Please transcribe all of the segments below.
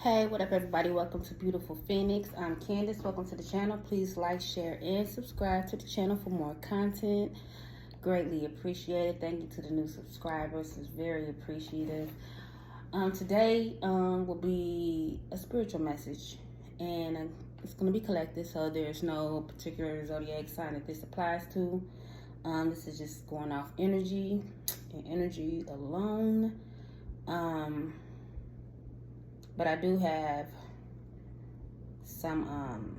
Hey, what up, everybody? Welcome to Beautiful Phoenix. I'm Candace. Welcome to the channel. Please like, share, and subscribe to the channel for more content. Greatly appreciated. Thank you to the new subscribers. It's very appreciative. Today will be a spiritual message, and it's going to be collective, so there's no particular zodiac sign that this applies to. This is just going off energy and energy alone. But I do have some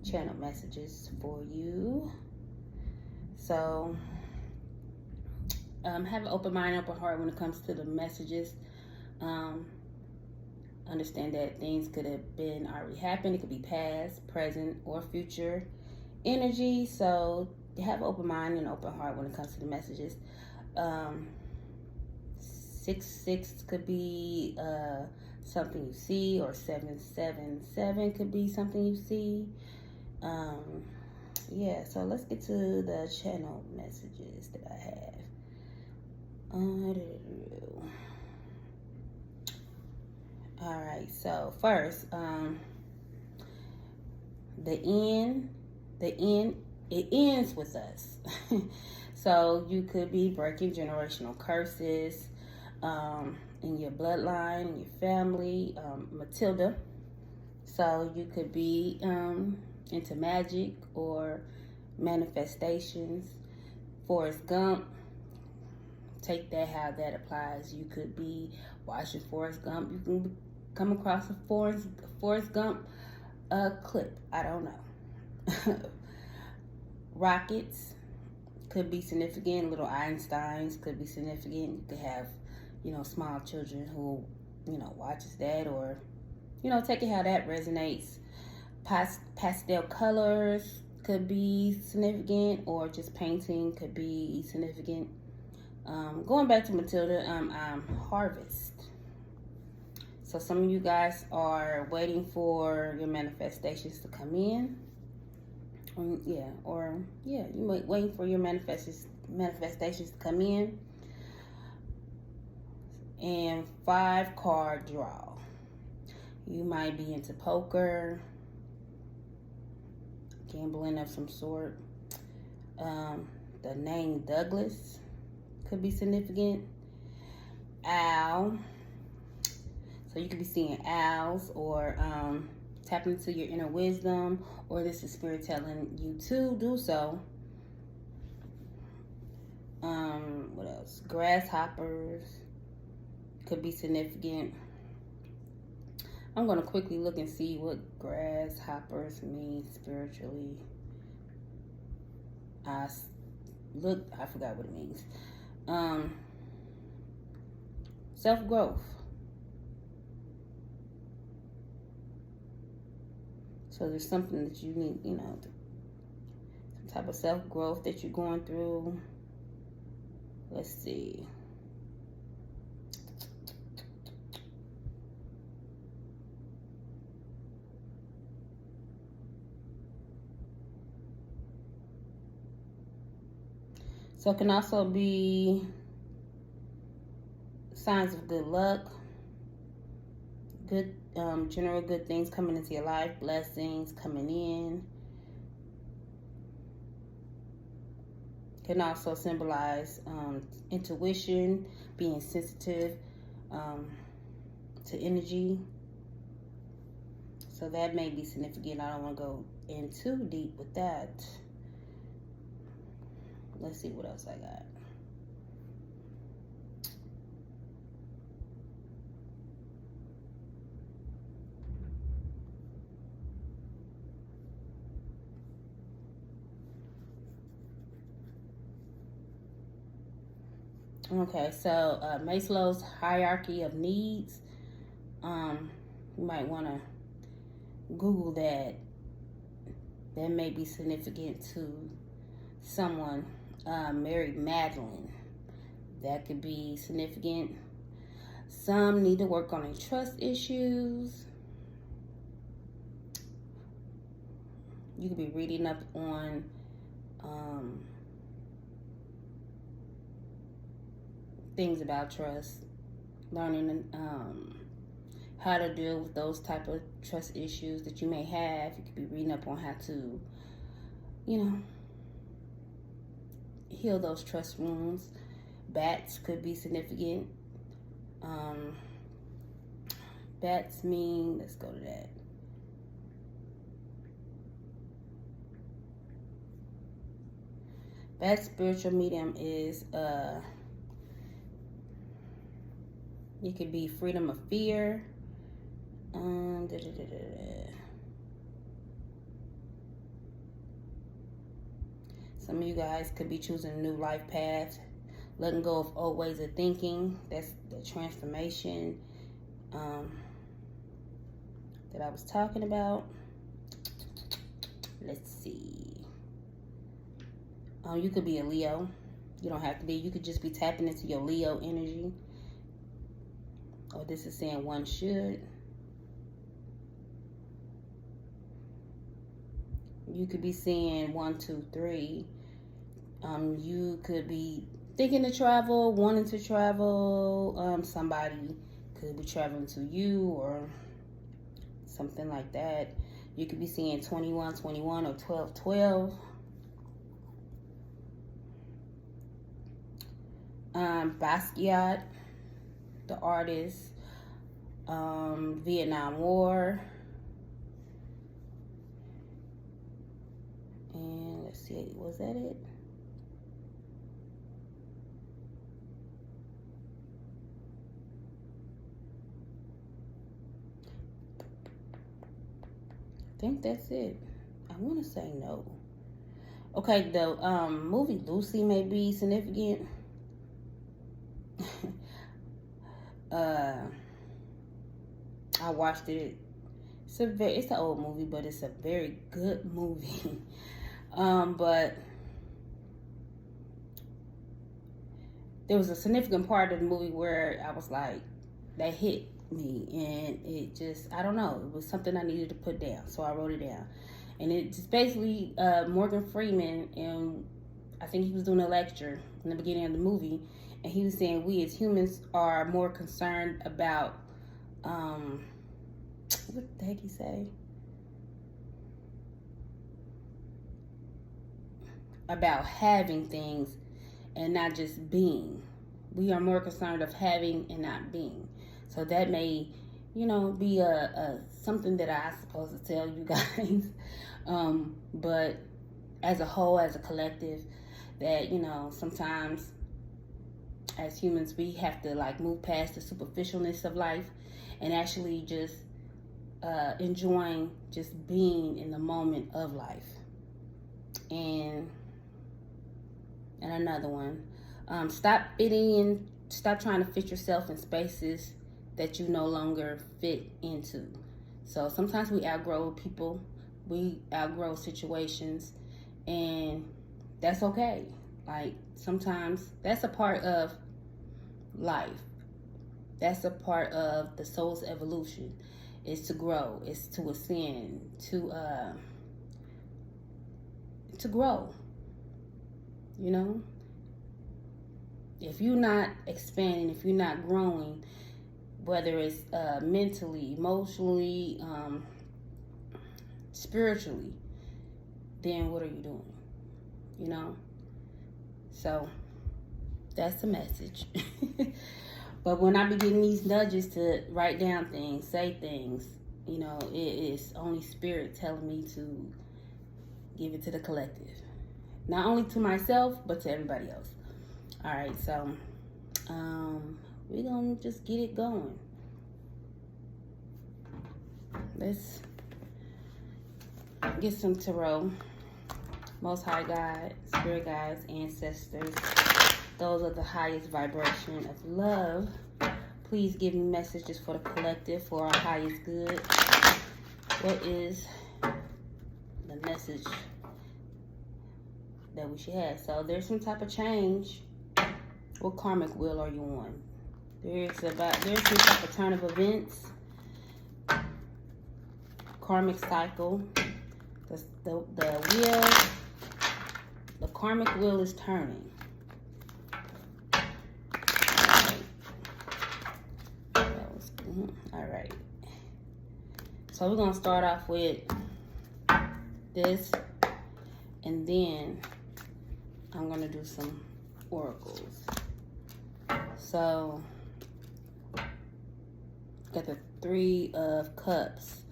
channel messages for you. So have an open mind, open heart when it comes to the messages. Understand that things could have been already happened. It could be past, present, or future energy. So have an open mind and open heart when it comes to the messages. 666 could be something you see, or 777 could be something you see. Yeah, so let's get to the channel messages that I have. All right, so first, it ends with us. So you could be breaking generational curses in your bloodline, in your family. Matilda. So you could be into magic or manifestations. Forrest Gump. Take that how that applies. You could be watching Forrest Gump. You can come across a Forrest Gump clip. I don't know. Rockets could be significant. Little Einsteins could be significant. You could have, small children who, watches that, or, take it how that resonates. Pastel colors could be significant, or just painting could be significant. Going back to Matilda, harvest. So some of you guys are waiting for your manifestations to come in. You might waiting for your manifestations to come in. And 5-card draw. You might be into poker, gambling of some sort. The name Douglas could be significant. Owl. So you could be seeing owls, or tapping into your inner wisdom, or this is spirit telling you to do so. What else? Grasshoppers could be significant. I'm going to quickly look and see what grasshoppers mean spiritually. I forgot what it means. Self-growth. So there's something that you need, some type of self-growth that you're going through. Let's see. So it can also be signs of good luck, good general good things coming into your life, blessings coming in. Can also symbolize intuition, being sensitive to energy. So that may be significant. I don't want to go in too deep with that. Let's see what else I got. Okay, so Maslow's hierarchy of needs. You might want to Google that. That may be significant to someone. Mary Magdalene. That could be significant. Some need to work on their trust issues. You could be reading up on things about trust, learning how to deal with those type of trust issues that you may have. You could be reading up on how to, heal those trust wounds. Bats could be significant. Bats mean, let's go to that. Bat spiritual medium is, it could be freedom of fear. Some of you guys could be choosing a new life path, letting go of old ways of thinking. That's the transformation that I was talking about. Let's see. You could be a Leo. You don't have to be. You could just be tapping into your Leo energy. Or this is saying one should. You could be seeing 1, 2, 3. You could be thinking to travel, wanting to travel. Somebody could be traveling to you or something like that. You could be seeing 21, 21 or 12, 12. Basquiat, the artist, Vietnam War, and let's see, was that it? I think that's it. I want to say no. Okay, the movie Lucy may be significant. I watched it. It's an old movie, but it's a very good movie. But there was a significant part of the movie where I was like, that hit me, and it just, I don't know, it was something I needed to put down, so I wrote it down. And it just basically, Morgan Freeman, and I think he was doing a lecture in the beginning of the movie, and he was saying we as humans are more concerned about, what the heck he say? About having things and not just being. We are more concerned of having and not being. So that may, be a something that I'm supposed to tell you guys. But as a whole, as a collective, that, sometimes as humans, we have to move past the superficialness of life and actually just enjoying just being in the moment of life. And another one, stop trying to fit yourself in spaces that you no longer fit into. So sometimes we outgrow people, we outgrow situations, and that's okay. Sometimes that's a part of life. That's a part of the soul's evolution. Is to grow, is to ascend, to grow. If you're not expanding, if you're not growing, whether it's mentally, emotionally, spiritually, then what are you doing? So that's the message. But when I be getting these nudges to write down things, say things, it is only spirit telling me to give it to the collective. Not only to myself, but to everybody else. All right, so we're going to just get it going. Let's get some tarot. Most High God, Spirit Guides, Ancestors, those are the highest vibration of love. Please give me messages for the collective, for our highest good. What is the message that we should have? So there's some type of change. What karmic wheel are you on? There's some type of turn of events. Karmic cycle. The wheel, the karmic wheel is turning. All right. So we're going to start off with this, and then I'm going to do some oracles. So, got the Three of Cups.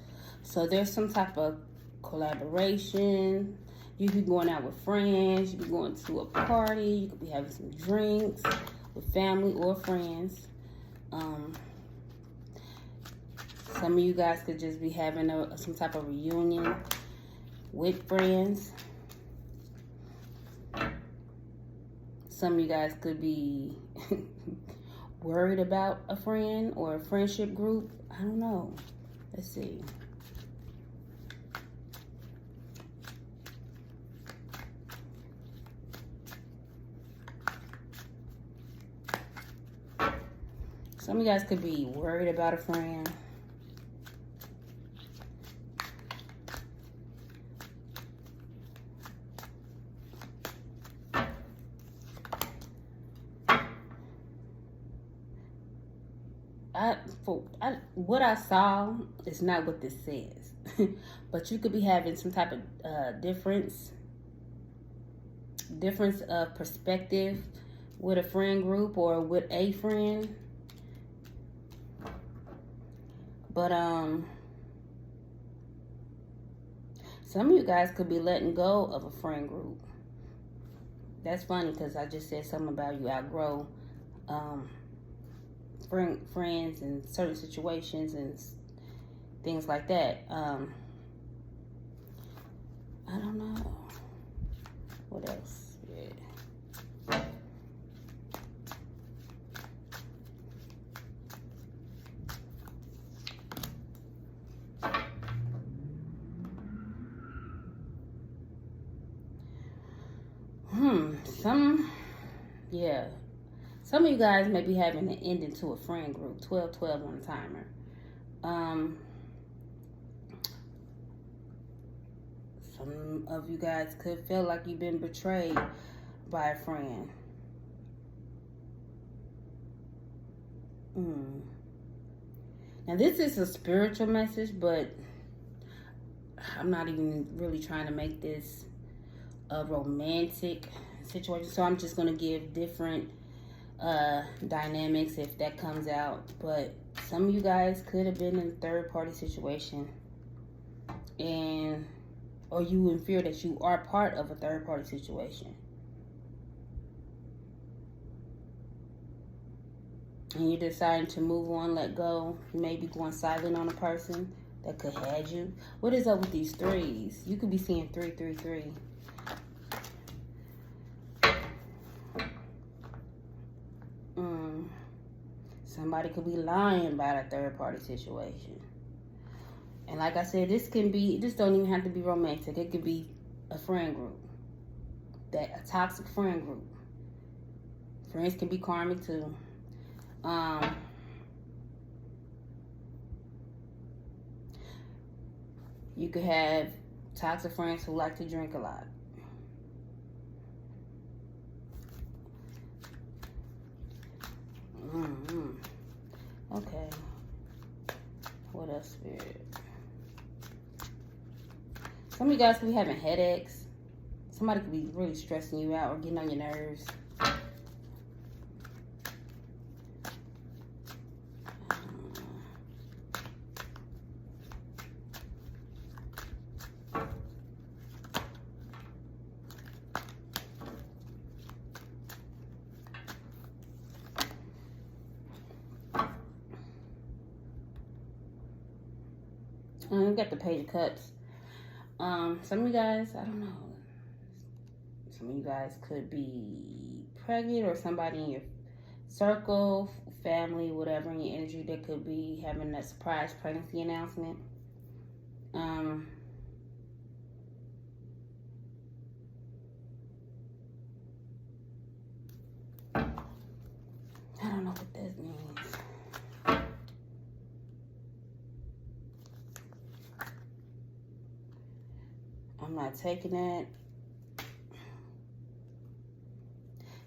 So there's some type of collaboration. You could be going out with friends. You could be going to a party. You could be having some drinks with family or friends. Some of you guys could just be having some type of reunion with friends. Some of you guys could be worried about a friend or a friendship group. I don't know. Let's see. Some of you guys could be worried about a friend. What I saw is not what this says. But you could be having some type of difference of perspective with a friend group or with a friend. But some of you guys could be letting go of a friend group. That's funny because I just said something about you outgrow friends in certain situations and things like that. I don't know. What else? Yeah. Some of you guys may be having an ending to a friend group. 12-12 on the timer. Some of you guys could feel like you've been betrayed by a friend. Now this is a spiritual message, but I'm not even really trying to make this a romantic situation. So I'm just going to give different dynamics if that comes out. But some of you guys could have been in a third party situation, or you in fear that you are part of a third party situation, and you're deciding to move on, let go. You may be going silent on a person that could have you. What is up with these threes? You could be seeing 333. Somebody could be lying about a third party situation. And like I said, this don't even have to be romantic. It could be a friend group. A toxic friend group. Friends can be karmic too. You could have toxic friends who like to drink a lot. Okay. What else, Spirit? Some of you guys could be having headaches. Somebody could be really stressing you out or getting on your nerves. We got the Page of Cups. Some of you guys, I don't know. Some of you guys could be pregnant, or somebody in your circle, family, whatever in your energy that could be having that surprise pregnancy announcement. I don't know what that means. I'm not taking that.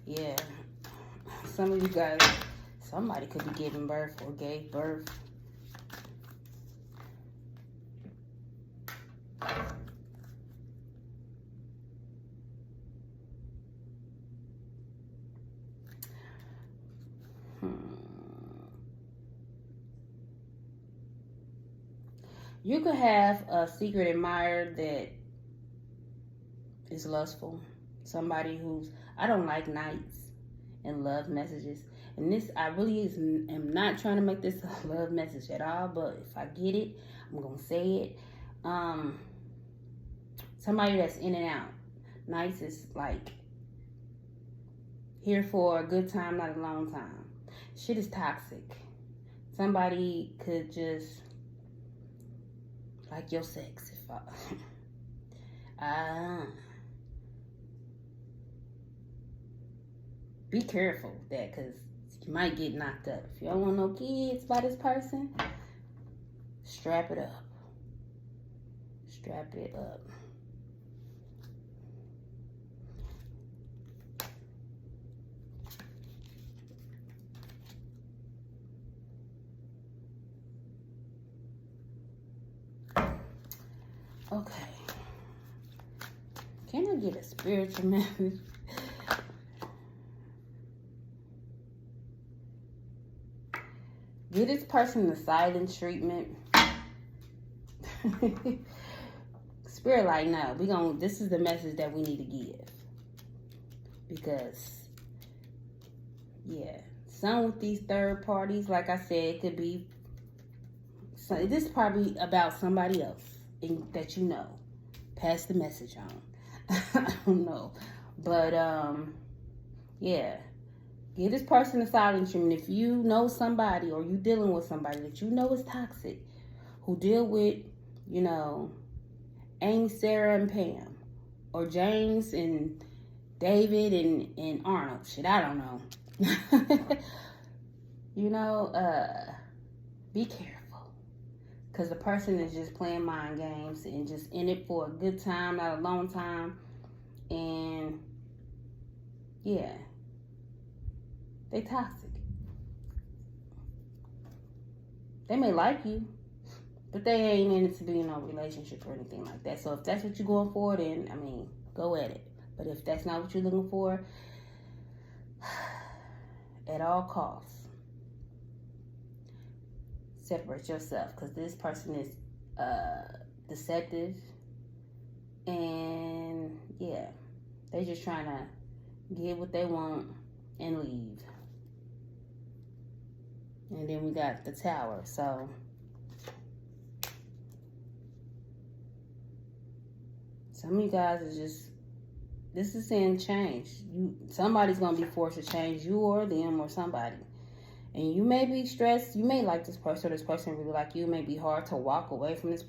Yeah. Some of you guys, somebody could be giving birth or gave birth. You could have a secret admirer that is lustful. Somebody who's, I don't like nights and love messages. And this, I really am not trying to make this a love message at all, but if I get it, I'm going to say it. Somebody that's in and out. Nights is like here for a good time, not a long time. Shit is toxic. Somebody could just like your sex. If be careful with that, because you might get knocked up. If you don't want no kids by this person, strap it up. Strap it up. Okay. Can I get a spiritual message? Give this person the silent treatment. Spirit like, no, this is the message that we need to give. Because, yeah, some with these third parties, like I said, it could be, this is probably about somebody else that you know. Pass the message on. I don't know. But, yeah. Give this person a silent treatment. If you know somebody or you dealing with somebody that you know is toxic, who deal with, Amy, Sarah, and Pam, or James and David and Arnold. Shit, I don't know. Be careful. Because the person is just playing mind games and just in it for a good time, not a long time. And, yeah. They toxic. They may like you, but they ain't in it to be in no relationship or anything like that. So if that's what you're going for, then, go at it. But if that's not what you're looking for, at all costs, separate yourself. Because this person is deceptive. And, yeah, they just trying to get what they want and leave. And then we got the Tower. So some of you guys is just, this is saying change. Somebody's gonna be forced to change, you or them or somebody. And you may be stressed. You may like this person, or this person really like you. It may be hard to walk away from this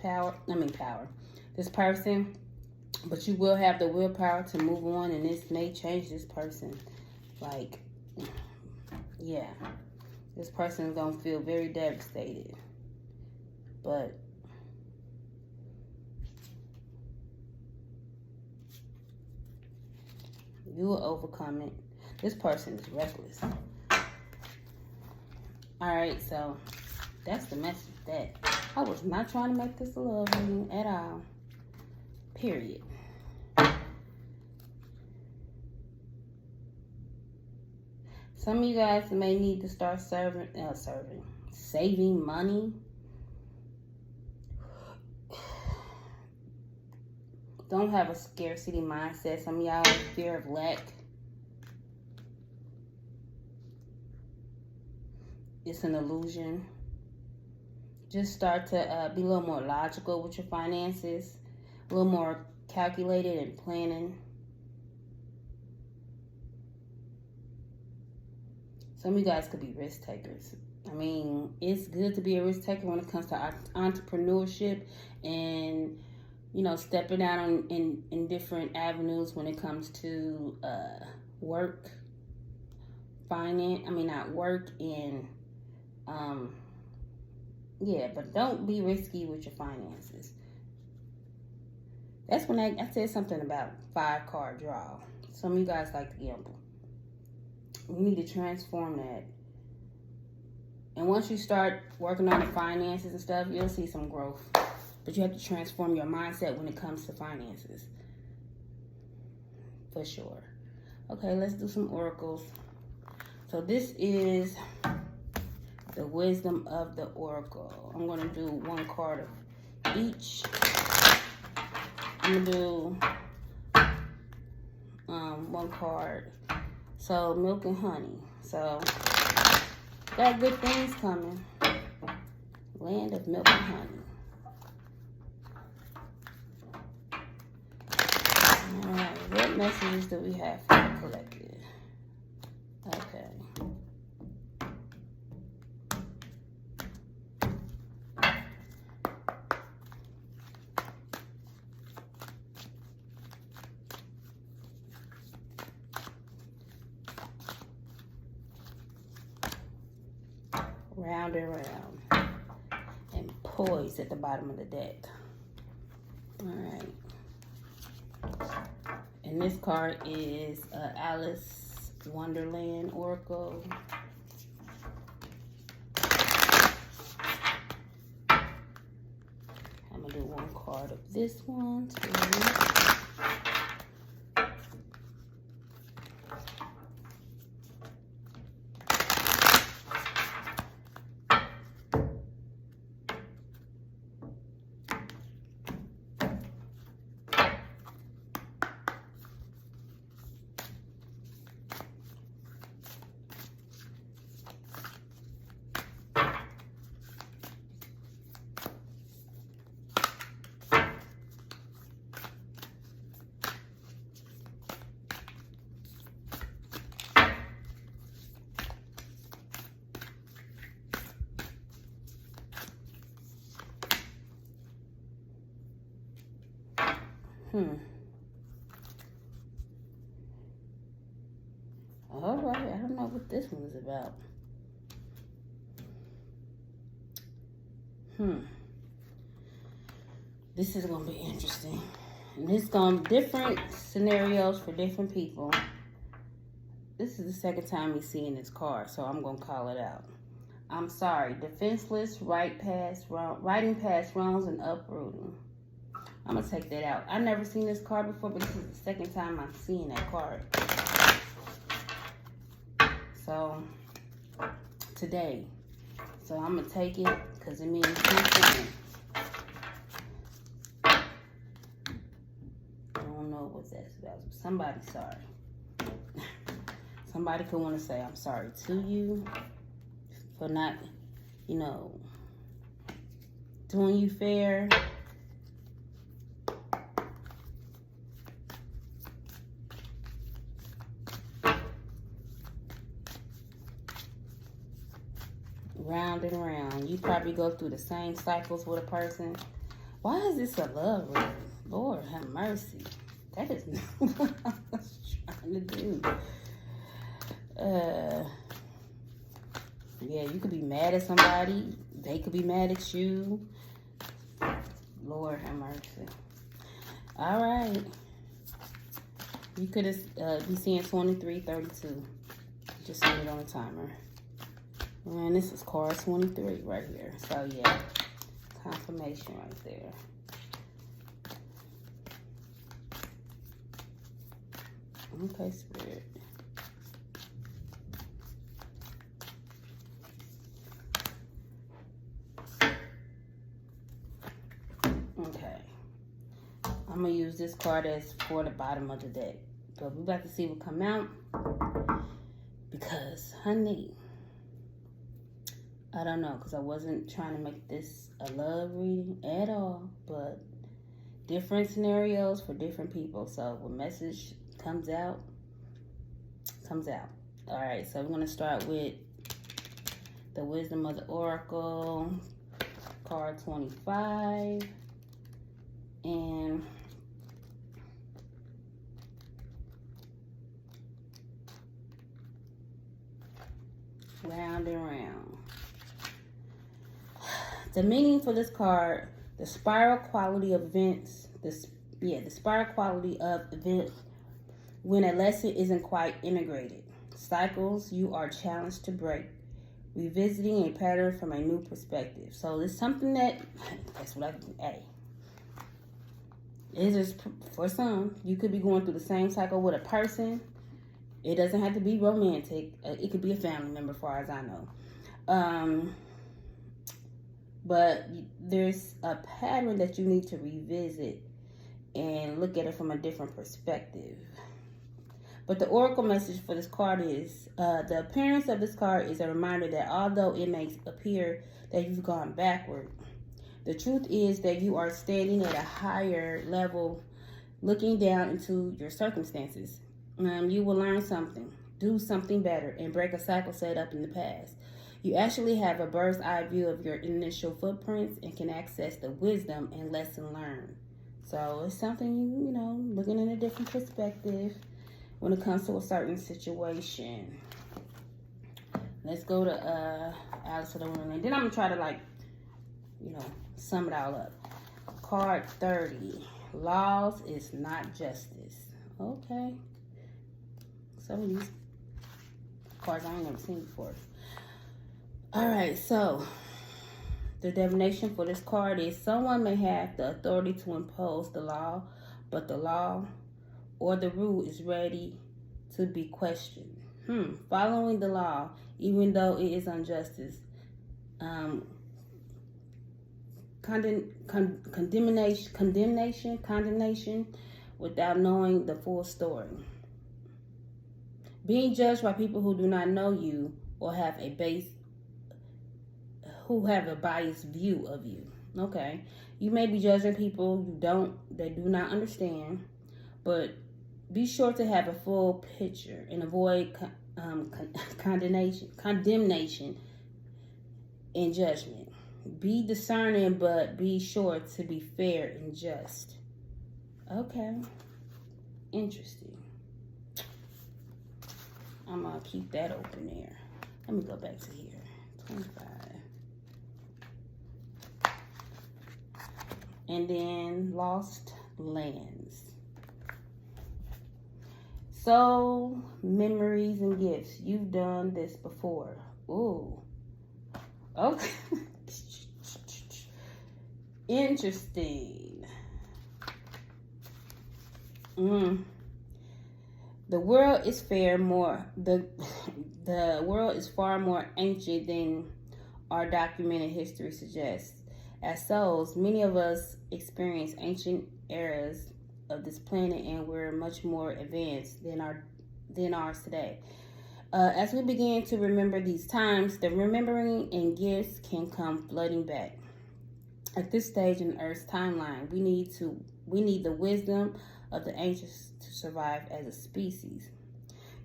this person. But you will have the willpower to move on, and this may change this person. Like, yeah. This person is going to feel very devastated. But you will overcome it. This person is reckless. Alright, so that's the message. That I was not trying to make this a love reading at all. Period. Some of you guys may need to start saving money. Don't have a scarcity mindset. Some of y'all have fear of lack. It's an illusion. Just start to be a little more logical with your finances. A little more calculated and planning. Some of you guys could be risk takers. It's good to be a risk taker when it comes to entrepreneurship and, stepping out in different avenues when it comes to work, finance. Not work and, but don't be risky with your finances. That's when I said something about 5-card draw. Some of you guys like to gamble. You need to transform that. And once you start working on the finances and stuff, you'll see some growth. But you have to transform your mindset when it comes to finances. For sure. Okay, let's do some oracles. So this is the wisdom of the oracle. I'm going to do one card of each. I'm going to do one card. So milk and honey. So got good things coming. Land of milk and honey. Alright, what messages do we have for the collective? Okay. Round and round. And poised at the bottom of the deck. Alright. And this card is Alice Wonderland Oracle. I'm going to do one card of this one too. All right, I don't know what this one's about. This is gonna be interesting. And this gonna be different scenarios for different people. This is the second time we're seeing this card, so I'm gonna call it out. I'm sorry, defenseless, writing past wrongs and uprooting. I'm gonna take that out. I've never seen this card before, but this is the second time I'm seeing that card. So today, so I'm gonna take it because it means something. I don't know what that's about. Somebody sorry. Somebody could want to say I'm sorry to you for not, doing you fair. Round and round. You probably go through the same cycles with a person. Why is this a love reading? Lord have mercy. That is not what I was trying to do. Yeah, you could be mad at somebody. They could be mad at you. Lord have mercy. All right. You could be seeing 2332. Just set it on a timer. And this is card 23 right here. So, yeah. Confirmation right there. Okay, Spirit. Okay. I'm going to use this card as for the bottom of the deck. But we're about to see what come out. Because, honey, I don't know, because I wasn't trying to make this a love reading at all, but different scenarios for different people. So when message comes out, comes out. All right, so we're going to start with the Wisdom of the Oracle, card 25, and round and round. The meaning for this card, the spiral quality of events, the spiral quality of events when a lesson isn't quite integrated. Cycles you are challenged to break. revisiting a pattern from a new perspective. So it's something that's what it's just for some, you could be going through the same cycle with a person. It doesn't have to be romantic. It could be a family member, as far as I know. But there's a pattern that you need to revisit and look at it from a different perspective. But the oracle message for this card is, the appearance of this card is a reminder that although it may appear that you've gone backward, the truth is that you are standing at a higher level, looking down into your circumstances. You will learn something, do something better, and break a cycle set up in the past. You actually have a bird's eye view of your initial footprints and can access the wisdom and lesson learned. So it's something, looking in a different perspective when it comes to a certain situation. Let's go to Alice of the Wonderland. And then I'm going to try to, sum it all up. Card 30. Laws is not justice. Okay. Some of these cards I ain't never seen before. Alright, so the divination for this card is, someone may have the authority to impose the law, but the law or the rule is ready to be questioned. Following the law, even though it is injustice, condemnation without knowing the full story. Being judged by people who do not know you or have a biased view of you. Okay, you may be judging people that do not understand, but be sure to have a full picture and avoid condemnation and judgment. Be discerning, but be sure to be fair and just. Okay, interesting. I'm gonna keep that open there. Let me go back to here. 25. And then Lost Lands. Soul, memories, and gifts. You've done this before. Ooh. Okay. Interesting. The world is the world is far more ancient than our documented history suggests. As souls, many of us experience ancient eras of this planet, and we're much more advanced than ours today. As we begin to remember these times, the remembering and gifts can come flooding back. At this stage in Earth's timeline, we need the wisdom of the ancients to survive as a species.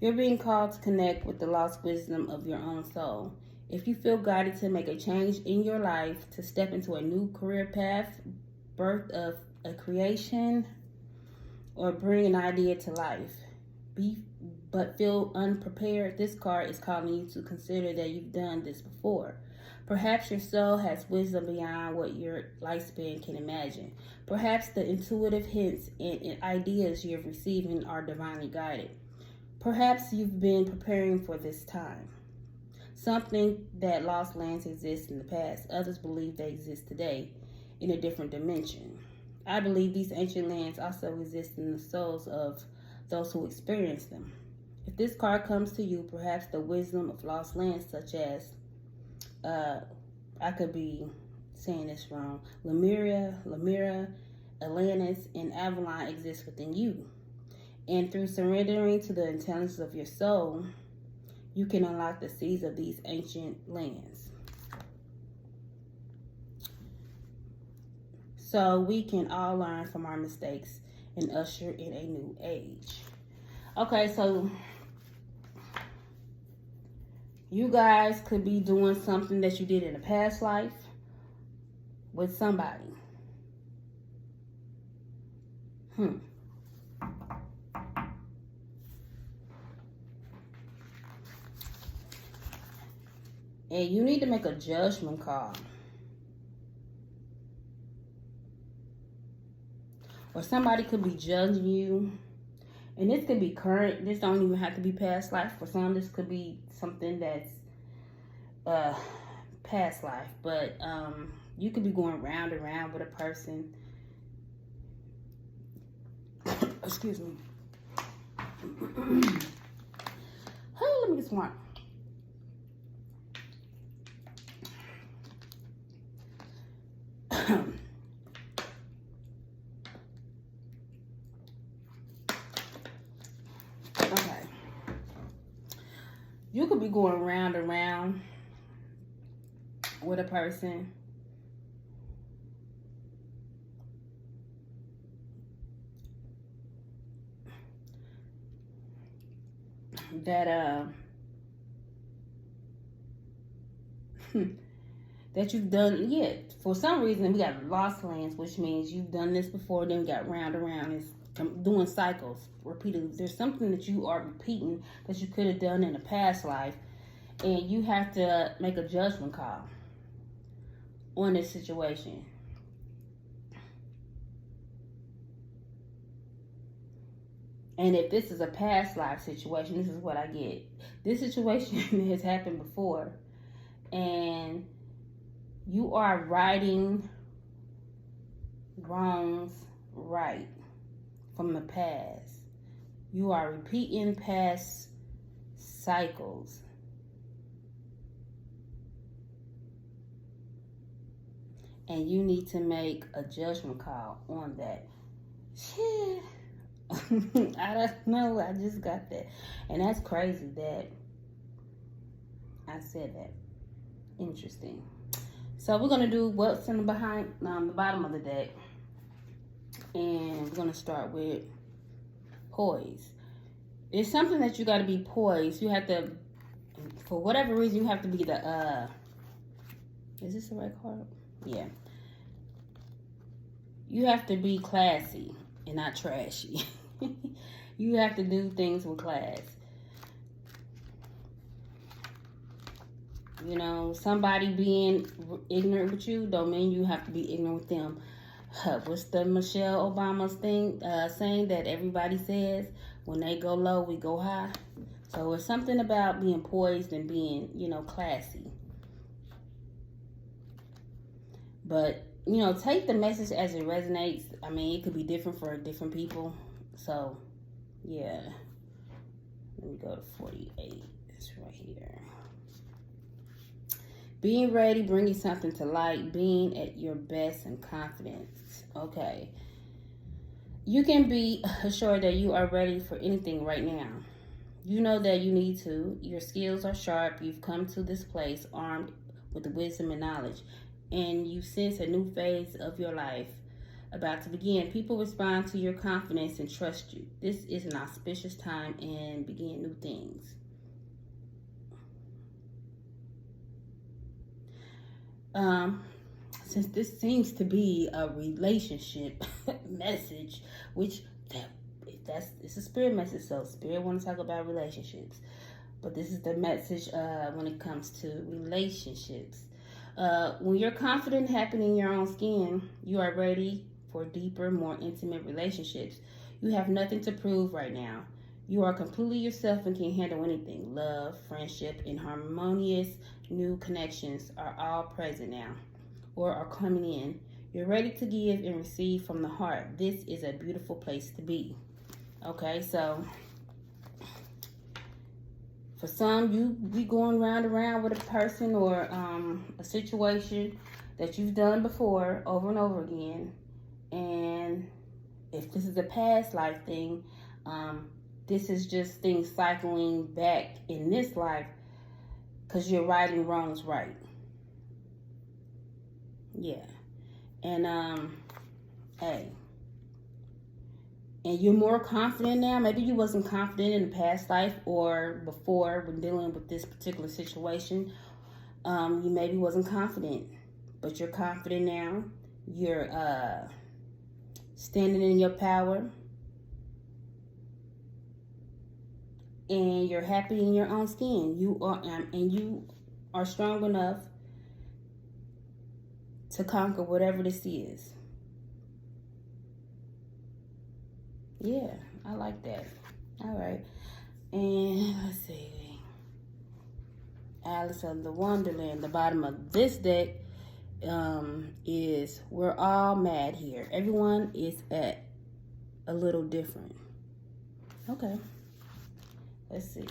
You're being called to connect with the lost wisdom of your own soul. If you feel guided to make a change in your life, to step into a new career path, birth of a creation, or bring an idea to life, but feel unprepared, this card is calling you to consider that you've done this before. Perhaps your soul has wisdom beyond what your lifespan can imagine. Perhaps the intuitive hints and ideas you're receiving are divinely guided. Perhaps you've been preparing for this time. Some think that lost lands exist in the past. Others believe they exist today in a different dimension. I believe these ancient lands also exist in the souls of those who experience them. If this card comes to you, perhaps the wisdom of lost lands, such as, I could be saying this wrong, Lemira, Atlantis, and Avalon exists within you. And through surrendering to the intelligence of your soul, you can unlock the seeds of these ancient lands. So we can all learn from our mistakes and usher in a new age. Okay, so you guys could be doing something that you did in a past life with somebody. And you need to make a judgment call. Or somebody could be judging you. And this could be current. This don't even have to be past life. For some, this could be something that's uh, past life, but you could be going round and round with a person. Excuse me. Hey, let me get some water. Okay. You could be going round and round with a person. That that you've done, yeah, for some reason we got lost lands, which means you've done this before, then we got round and round. It's doing cycles repeatedly. There's something that you are repeating that you could have done in a past life, and you have to make a judgment call on this situation. And if this is a past life situation, this is what I get. This situation has happened before, and you are righting wrongs right from the past. You are repeating past cycles. And you need to make a judgment call on that. Shit. I don't know. I just got that. And that's crazy that I said that. Interesting. So we're going to do what's in the behind the bottom of the deck. And we're going to start with poise. It's something that you got to be poised. You have to, for whatever reason, you have to be the, is this the right card? Yeah. You have to be classy and not trashy. You have to do things with class. You know, somebody being ignorant with you don't mean you have to be ignorant with them. What's the Michelle Obama's thing saying that everybody says? When they go low, we go high. So it's something about being poised and being, you know, classy. But, you know, take the message as it resonates. I mean, it could be different for different people. So, yeah. Let me go to 48. It's right here. Being ready, bringing something to light, being at your best and confidence. Okay. You can be assured that you are ready for anything right now. You know that you need to. Your skills are sharp. You've come to this place armed with wisdom and knowledge. And you sense a new phase of your life about to begin. People respond to your confidence and trust you. This is an auspicious time and begin new things. Since this seems to be a relationship message, which it's a spirit message, so spirit want to talk about relationships, but this is the message when it comes to relationships. When you're confident, happy in your own skin, you are ready for deeper, more intimate relationships. You have nothing to prove right now. You are completely yourself and can handle anything. Love, friendship, and harmonious new connections are all present now or are coming in. You're ready to give and receive from the heart. This is a beautiful place to be. Okay, so for some, you be going round and round with a person or a situation that you've done before over and over again. And if this is a past life thing, this is just things cycling back in this life because you're righting wrongs right. Yeah. And, hey. And you're more confident now. Maybe you wasn't confident in the past life or before when dealing with this particular situation. You maybe wasn't confident, but you're confident now. You're standing in your power. And you're happy in your own skin. You are, and you are strong enough to conquer whatever this is. Yeah, I like that. All right. And let's see. Alice of the Wonderland. The bottom of this deck is we're all mad here. Everyone is at a little different. Okay. Let's see.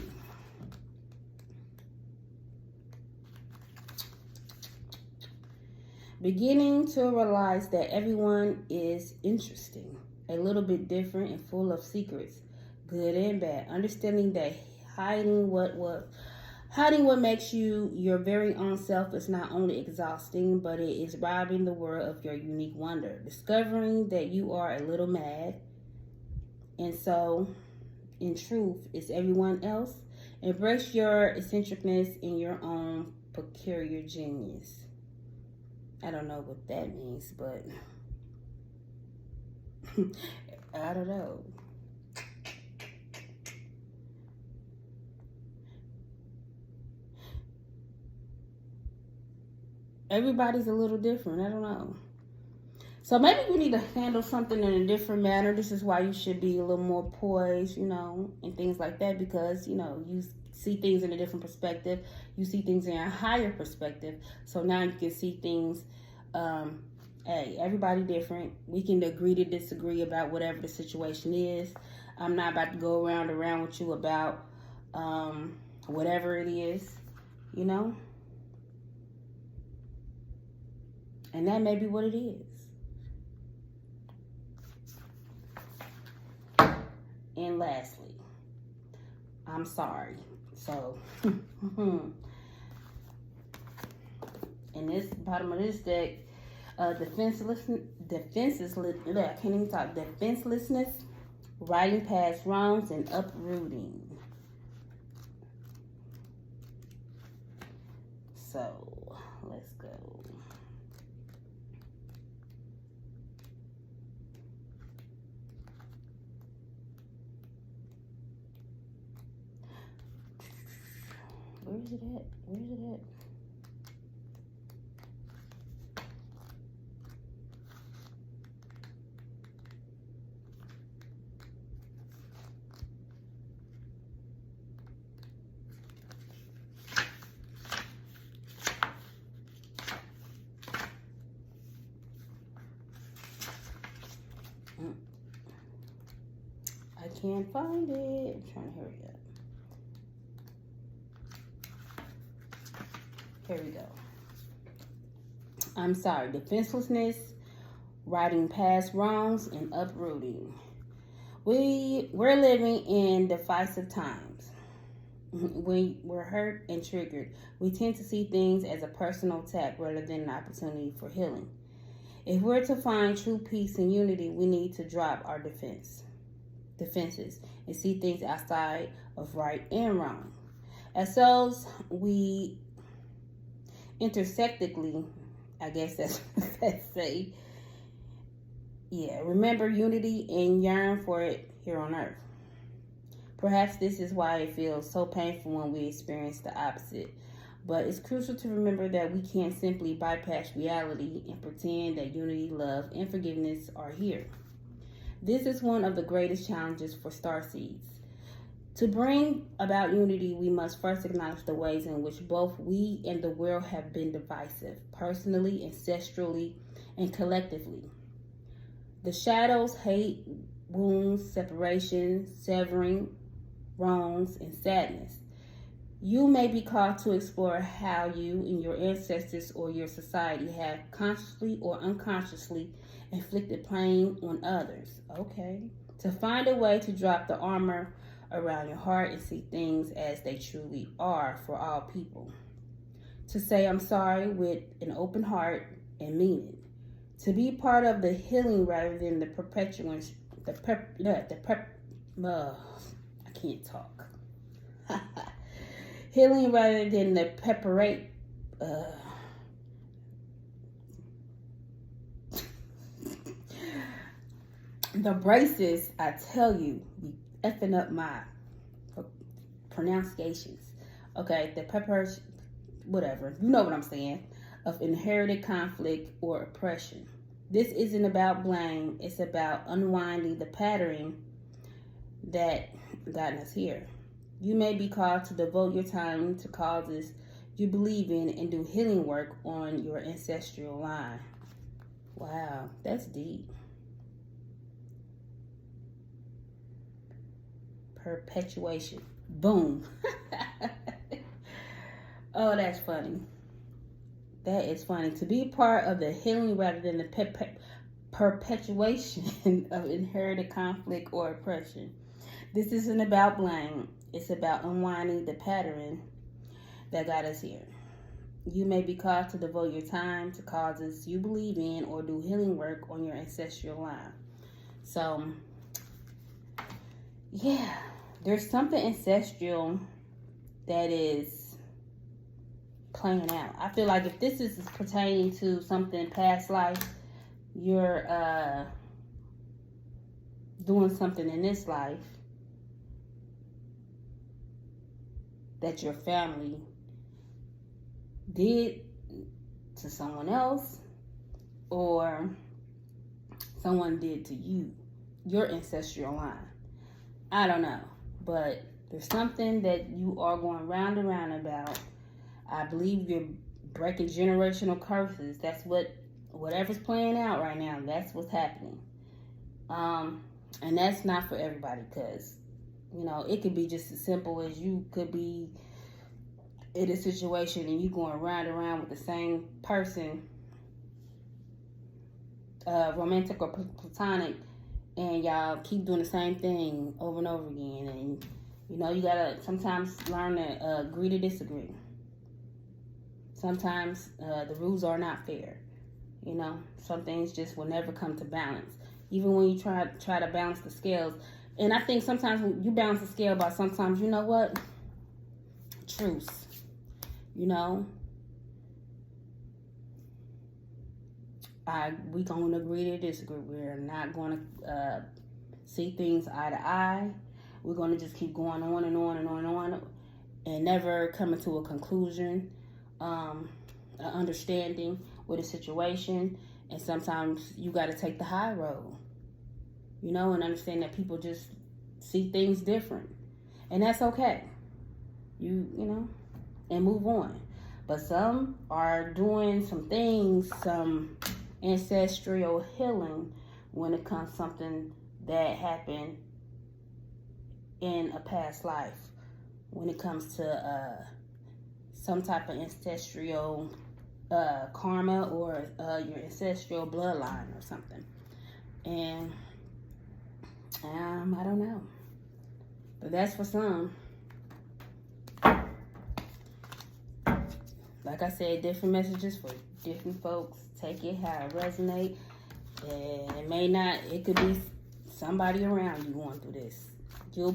Beginning to realize that everyone is interesting, a little bit different, and full of secrets, good and bad. Understanding that hiding what makes you your very own self is not only exhausting, but it is robbing the world of your unique wonder. Discovering that you are a little mad, and so, in truth, is everyone else. Embrace your eccentricness in your own peculiar genius. I don't know what that means, but I don't know. Everybody's a little different. I don't know. So maybe you need to handle something in a different manner. This is why you should be a little more poised, and things like that, because, you see things in a different perspective. You see things in a higher perspective. So now you can see things, hey, everybody different. We can agree to disagree about whatever the situation is. I'm not about to go around with you about whatever it is, And that may be what it is. And lastly, I'm sorry. So, in this bottom of this deck, defenselessness, riding past wrongs, and uprooting. So, let's go. Where is it at? I can't find it. I'm trying to hurry up. Here we go. I'm sorry. Defenselessness, riding past wrongs, and uprooting. We're living in divisive times. When we're hurt and triggered, we tend to see things as a personal attack rather than an opportunity for healing. If we're to find true peace and unity, we need to drop our defenses and see things outside of right and wrong. As souls, we intersectically, I guess that's what they say. Yeah, remember unity and yearn for it here on earth. Perhaps this is why it feels so painful when we experience the opposite. But it's crucial to remember that we can't simply bypass reality and pretend that unity, love, and forgiveness are here. This is one of the greatest challenges for starseeds. To bring about unity, we must first acknowledge the ways in which both we and the world have been divisive, personally, ancestrally, and collectively. The shadows, hate, wounds, separation, severing, wrongs, and sadness. You may be called to explore how you and your ancestors or your society have consciously or unconsciously inflicted pain on others. Okay. To find a way to drop the armor around your heart and see things as they truly are for all people. To say I'm sorry with an open heart and mean it. To be part of the healing rather than the perpetuance. I can't talk. Healing rather than the the braces, I tell you, be effing up my pronunciations. Okay, the whatever, you know what I'm saying, of inherited conflict or oppression. This isn't about blame, it's about unwinding the patterning that gotten us here. You may be called to devote your time to causes you believe in and do healing work on your ancestral line. Wow, that's deep. Perpetuation. Boom. Oh, that's funny. That is funny. To be part of the healing rather than the perpetuation of inherited conflict or oppression. This isn't about blame. It's about unwinding the pattern that got us here. You may be called to devote your time to causes you believe in or do healing work on your ancestral line. So, yeah, there's something ancestral that is playing out. I feel like if this is pertaining to something past life, you're doing something in this life that your family did to someone else, or someone did to you, your ancestral line. I don't know, but there's something that you are going round and round about. I believe you're breaking generational curses. That's whatever's playing out right now, that's what's happening. And that's not for everybody, because it could be just as simple as you could be in a situation and you going round and round with the same person, romantic or platonic, and y'all keep doing the same thing over and over again. And you gotta sometimes learn to agree to disagree. Sometimes the rules are not fair. Some things just will never come to balance, even when you try to balance the scales. And I think sometimes when you balance the scale by sometimes, you know what? Truce. We gonna agree to disagree. We're not gonna see things eye to eye. We're gonna just keep going on and on and on and on, and never coming to a conclusion, an understanding with a situation. And sometimes you got to take the high road, and understand that people just see things different, and that's okay. And move on. But some are doing some things, some ancestral healing when it comes to something that happened in a past life. When it comes to some type of ancestral karma or your ancestral bloodline or something. And I don't know. But that's for some. Like I said, different messages for different folks. Take it how it resonates. And it may not, it could be somebody around you going through this. You'll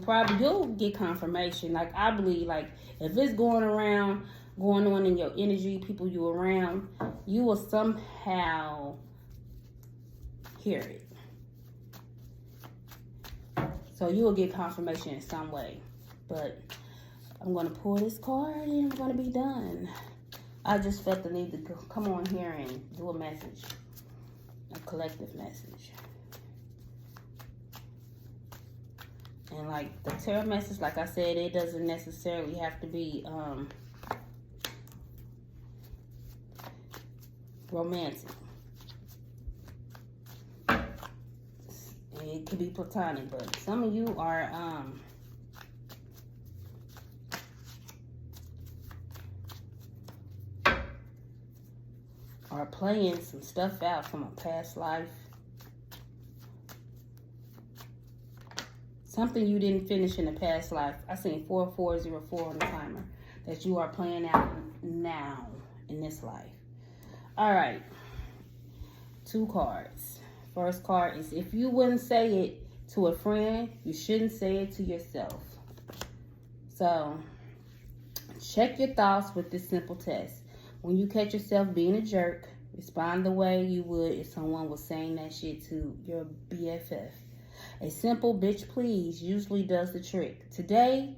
get confirmation. Like, I believe, like, if it's going on in your energy, people you around, you will somehow hear it. So you will get confirmation in some way. But I'm going to pull this card and I'm going to be done. I just felt the need to come on here and do a message, a collective message. And like the tarot message, like I said, it doesn't necessarily have to be romantic. It could be platonic, but some of you are playing some stuff out from a past life. Something you didn't finish in a past life. I seen 4404 on the timer that you are playing out now in this life. All right. 2 cards. First card is, if you wouldn't say it to a friend, you shouldn't say it to yourself. So, check your thoughts with this simple test. When you catch yourself being a jerk, respond the way you would if someone was saying that shit to your BFF. A simple bitch please usually does the trick. Today,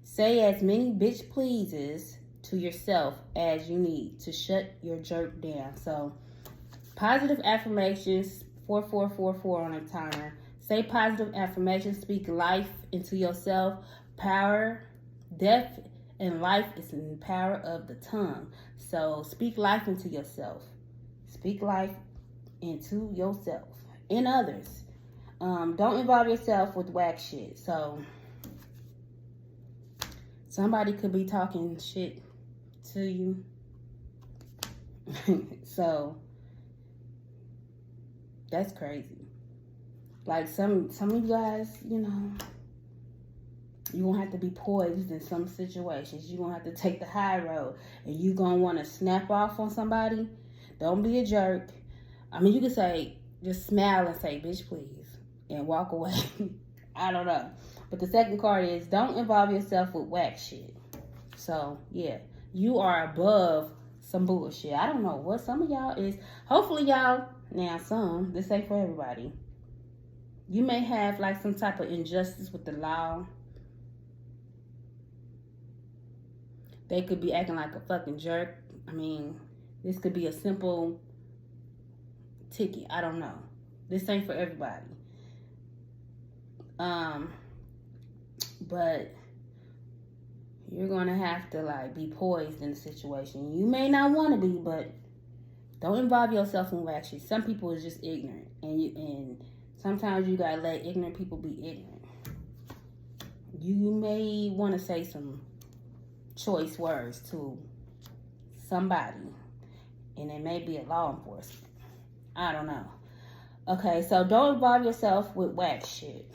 say as many bitch pleases to yourself as you need to shut your jerk down. So, positive affirmations, 4444 on a timer. Say positive affirmations, speak life into yourself, power, death, and life is in the power of the tongue. So speak life into yourself. Speak life into yourself and others. Don't involve yourself with whack shit. So somebody could be talking shit to you. So that's crazy. Like some of you guys, you know, you won't have to be poised in some situations. You're going to have to take the high road. And you're going to want to snap off on somebody. Don't be a jerk. I mean, you can say, just smile and say, bitch, please. And walk away. I don't know. But the second card is, don't involve yourself with whack shit. So, yeah. You are above some bullshit. I don't know what some of y'all is. Hopefully y'all, now some, this ain't for everybody. You may have like some type of injustice with the law. They could be acting like a fucking jerk. I mean, this could be a simple ticket. I don't know. This ain't for everybody. But you're going to have to like be poised in the situation. You may not want to be, but don't involve yourself in whack shit. Some people is just ignorant. And sometimes you got to let ignorant people be ignorant. You may want to say some choice words to somebody, and it may be a law enforcement. I don't know. Okay, so don't involve yourself with whack shit.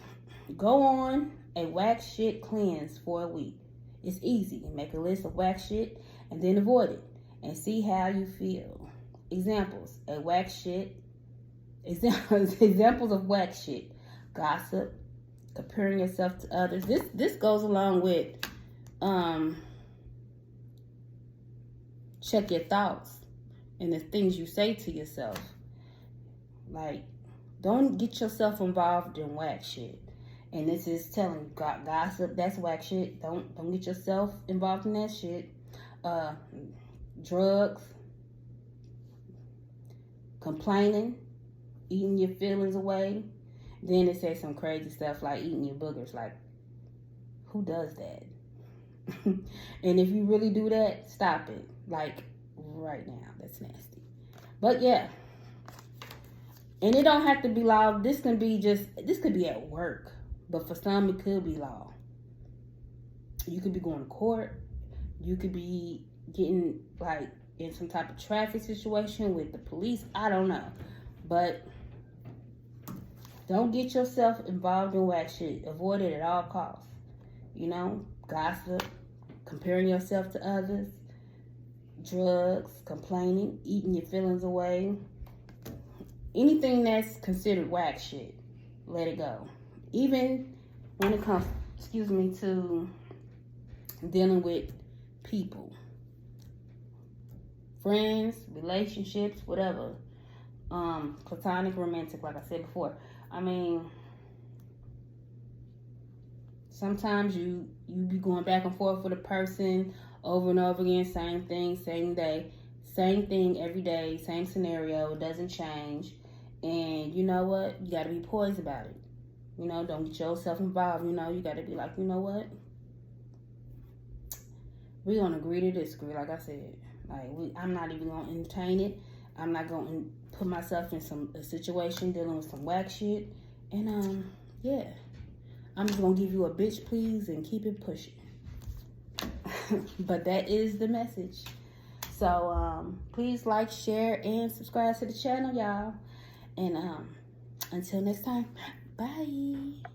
Go on a whack shit cleanse for a week. It's easy. Make a list of whack shit and then avoid it and see how you feel. Examples of whack shit. Examples of whack shit. Gossip, comparing yourself to others. This goes along with check your thoughts and the things you say to yourself. Like, don't get yourself involved in whack shit. And this is telling you, gossip, that's whack shit. Don't get yourself involved in that shit. Drugs, complaining, eating your feelings away. Then it says some crazy stuff like eating your boogers. Like, who does that? And if you really do that, stop it. Like, right now. That's nasty. But yeah. And it don't have to be law. This could be at work. But for some, it could be law. You could be going to court. You could be getting, like, in some type of traffic situation with the police. I don't know. But don't get yourself involved in whack shit. Avoid it at all costs. You know, gossip, comparing yourself to others, drugs, complaining, eating your feelings away. Anything that's considered whack shit, let it go. Even when it comes, to dealing with people, friends, relationships, whatever. Platonic, romantic, like I said before. I mean, sometimes you be going back and forth with a person over and over again, same thing, same day, same thing every day, same scenario, doesn't change. And you know what? You got to be poised about it. You know, don't get yourself involved. You know, you got to be like, you know what? We're going to agree to disagree, like I said. Like, I'm not even going to entertain it. I'm not going to put myself in a situation dealing with some whack shit. And, yeah. I'm just going to give you a bitch please and keep it pushing. But that is the message. So, please like, share, and subscribe to the channel, y'all. And until next time, bye.